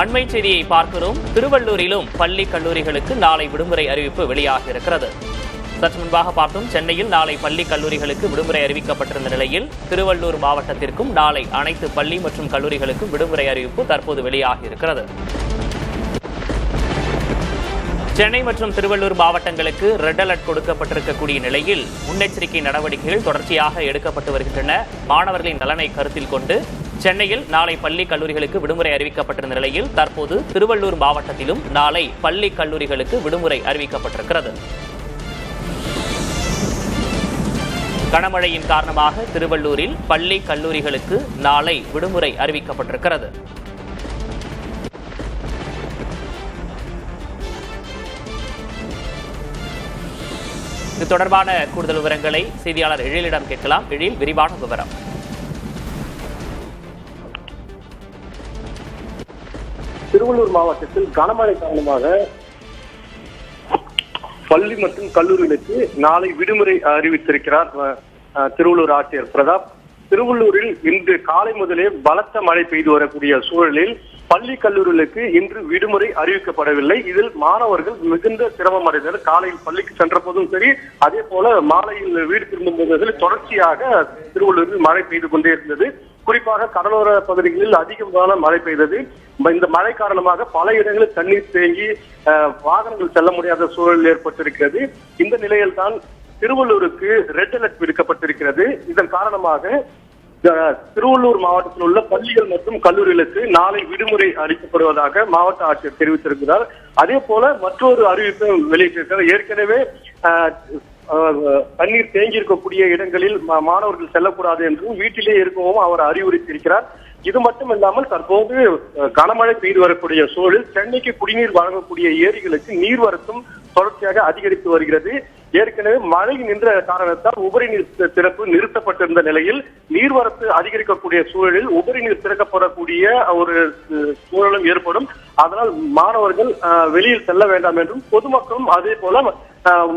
அண்மை செய்தியை பார்க்கிறோம். திருவள்ளூரிலும் பள்ளி கல்லூரிகளுக்கு நாளை விடுமுறை அறிவிப்பு வெளியாக இருக்கிறது. சற்று முன்பாக பார்த்தோம், சென்னையில் நாளை பள்ளி கல்லூரிகளுக்கு விடுமுறை அறிவிக்கப்பட்டிருந்த நிலையில் திருவள்ளூர் மாவட்டத்திற்கும் நாளை அனைத்து பள்ளி மற்றும் கல்லூரிகளுக்கும் விடுமுறை அறிவிப்பு தற்போது வெளியாகி இருக்கிறது. சென்னை மற்றும் திருவள்ளூர் மாவட்டங்களுக்கு ரெட் அலர்ட் கொடுக்கப்பட்டிருக்கக்கூடிய நிலையில் முன்னெச்சரிக்கை நடவடிக்கைகள் தொடர்ச்சியாக எடுக்கப்பட்டு வருகின்றன. மாணவர்களின் நலனை கருத்தில் கொண்டு சென்னையில் நாளை பள்ளி கல்லூரிகளுக்கு விடுமுறை அறிவிக்கப்பட்டிருந்த நிலையில் தற்போது திருவள்ளூர் மாவட்டத்திலும் நாளை பள்ளி கல்லூரிகளுக்கு விடுமுறை அறிவிக்கப்பட்டிருக்கிறது. கனமழையின் காரணமாக திருவள்ளூரில் பள்ளி கல்லூரிகளுக்கு நாளை விடுமுறை அறிவிக்கப்பட்டிருக்கிறது. இது தொடர்பான கூடுதல் விவரங்களை செய்தியாளர் எழிலிடம் கேட்கலாம். எழில், விரிவான விவரம். திருவள்ளூர் மாவட்டத்தில் கனமழை காரணமாக பள்ளி மற்றும் கல்லூரிகளுக்கு நாளை விடுமுறை அறிவித்திருக்கிறார் திருவள்ளூர் ஆட்சியர் பிரதாப். திருவள்ளூரில் இன்று காலை முதலே பலத்த மழை பெய்து வரக்கூடிய சூழலில் பள்ளி கல்லூரிகளுக்கு இன்று விடுமுறை அறிவிக்கப்படவில்லை. இதில் மாணவர்கள் மிகுந்த சிரமம் அடைந்தனர். காலையில் பள்ளிக்கு சென்ற போதும் சரி, அதே போல மாலையில் வீடு திரும்பும் போது தொடர்ச்சியாக திருவள்ளூரில் மழை பெய்து கொண்டே இருந்தது. குறிப்பாக கடலோர பகுதிகளில் அதிகமான மழை பெய்தது. இந்த மழை காரணமாக பல இடங்களில் தண்ணீர் தேங்கி வாகனங்கள் செல்ல முடியாத சூழல் ஏற்பட்டிருக்கிறது. இந்த நிலையில் தான் திருவள்ளூருக்கு ரெட் அலர்ட் விடுக்கப்பட்டிருக்கிறது. இதன் காரணமாக திருவள்ளூர் மாவட்டத்தில் உள்ள பள்ளிகள் மற்றும் கல்லூரிகளுக்கு நாளை விடுமுறை அளிக்கப்படுவதாக மாவட்ட ஆட்சியர் தெரிவித்திருக்கிறார். அதே போல மற்றொரு அறிவிப்பை வெளியிட்டிருக்கிறார். ஏற்கனவே தண்ணீர் தேங்கி இருக்கக்கூடிய இடங்களில் மாணவர்கள் செல்லக்கூடாது என்றும் வீட்டிலே இருக்கவும் அவர் அறிவுறுத்தியிருக்கிறார். இது மட்டும் இல்லாமல் தற்போது கனமழை பெய்து வரக்கூடிய சூழலில் சென்னைக்கு குடிநீர் வழங்கக்கூடிய ஏரிகளுக்கு நீர்வரத்தும் தொடர்ச்சியாக அதிகரித்து வருகிறது. ஏற்கனவே மழை நின்ற காரணத்தால் உபரி நீர் திறப்பு நிறுத்தப்பட்டிருந்த நிலையில் நீர்வரத்து அதிகரிக்கக்கூடிய சூழலில் உபரி நீர் திறக்கப்படக்கூடிய ஒரு சூழலும் ஏற்படும். அதனால் மாணவர்கள் வெளியில் செல்ல வேண்டாம் என்றும் பொதுமக்களும் அதே போல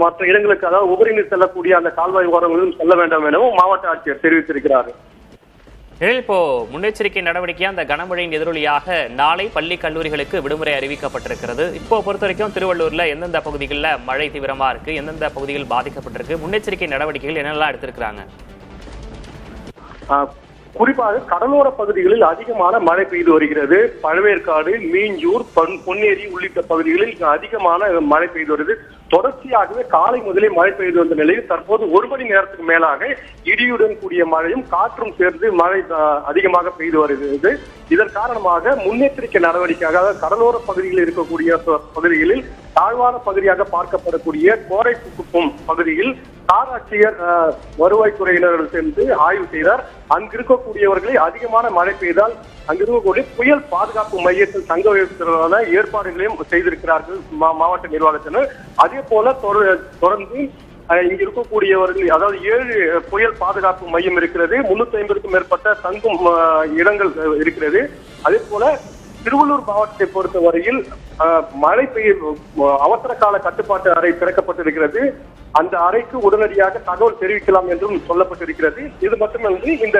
மற்ற இடங்களுக்கு, அதாவது உபரி நீர் செல்லக்கூடிய அந்த கால்வாய் ஓரங்களிலும் செல்ல வேண்டாம் எனவும் மாவட்ட ஆட்சியர் தெரிவித்திருக்கிறார். இப்போ முன்னெச்சரிக்கை நடவடிக்கையா அந்த கனமழையின் எதிரொலியாக நாளை பள்ளி கல்லூரிகளுக்கு விடுமுறை அறிவிக்கப்பட்டிருக்கிறது. இப்போ பொறுத்த வரைக்கும் திருவள்ளூர்ல எந்தெந்த பகுதிகளில் மழை தீவிரமா இருக்கு, எந்தெந்த பகுதிகள் பாதிக்கப்பட்டிருக்கு, முன்னெச்சரிக்கை நடவடிக்கைகள் என்னெல்லாம் எடுத்திருக்கிறாங்க? குறிப்பாக கடலோர பகுதிகளில் அதிகமான மழை பெய்து வருகிறது. பழவேற்காடு, மீஞ்சூர், பொன்னேரி உள்ளிட்ட பகுதிகளில் அதிகமான மழை பெய்து வருகிறது. தொடர்ச்சியாகவே காலை முதலே மழை பெய்து வந்த நிலையில் தற்போது ஒரு மணி நேரத்துக்கு மேலாக இடியுடன் கூடிய மழையும் காற்றும் சேர்ந்து மழை அதிகமாக பெய்து வருகிறது. இதன் காரணமாக முன்னெச்சரிக்கை நடவடிக்கையாக கடலோர பகுதிகளில் இருக்கக்கூடிய பகுதிகளில் தாழ்வான பகுதியாக பார்க்கப்படக்கூடிய கோரைக்குப்பம் பகுதியில் ஆட்சியர் வருவாய்த்துறையினர் சென்று ஆய்வு செய்தார். அங்கிருக்கக்கூடியவர்களை அதிகமான மழை பெய்தால் அங்கிருக்கக்கூடிய புயல் பாதுகாப்பு மையத்தில் தங்க வைப்பதற்கான ஏற்பாடுகளையும் செய்திருக்கிறார்கள் மாவட்ட நிர்வாகத்தினர். அதே போல தொடர்ந்து இங்க இருக்கக்கூடியவர்கள், அதாவது 7 புயல் பாதுகாப்பு மையம் இருக்கிறது. 350க்கும் மேற்பட்ட தங்கும் இடங்கள் இருக்கிறது. அதே போல திருவள்ளூர் மாவட்டத்தை பொறுத்த வரையில் மழை பெய்யும் அவசர கால கட்டுப்பாட்டு அறை திறக்கப்பட்டிருக்கிறது. அந்த அறைக்கு உடனடியாக தகவல் தெரிவிக்கலாம் என்றும் சொல்லப்பட்டிருக்கிறது. இது மட்டுமன்றி இந்த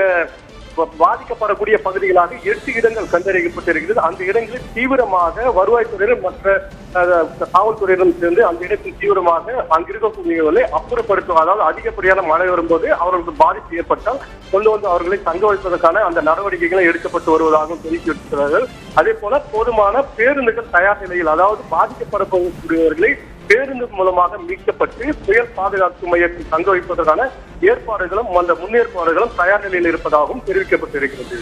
பாதிக்கப்படக்கூடிய பகுதிகளாக 8 இடங்கள் கண்டறியப்பட்டிருக்கிறது. அந்த இடங்களில் தீவிரமாக வருவாய்த்துறையினர் மற்ற காவல்துறையினரும் சேர்ந்து அந்த இடத்தில் தீவிரமாக அங்கிருக்கக்கூடியவர்களை அப்புறப்படுத்தும், அதாவது அதிகப்படியான மழை வரும்போது அவர்களுக்கு பாதிப்பு ஏற்பட்டால் கொண்டு வந்து அவர்களை தங்க வைப்பதற்கான அந்த நடவடிக்கைகளை எடுக்கப்பட்டு வருவதாகவும் தெரிவித்திருக்கிறார்கள். அதே போல போதுமான பேருந்துகள் தயார் நிலையில், அதாவது பாதிக்கப்படக்கூடியவர்களை பேருந்து மூலமாக மீட்கப்பட்டு புயல் பாதுகாப்பு மையத்தில் தங்க வைப்பதற்கான ஏற்பாடுகளும் அந்த முன்னேற்பாடுகளும் தயார் நிலையில் இருப்பதாகவும் தெரிவிக்கப்பட்டிருக்கிறது.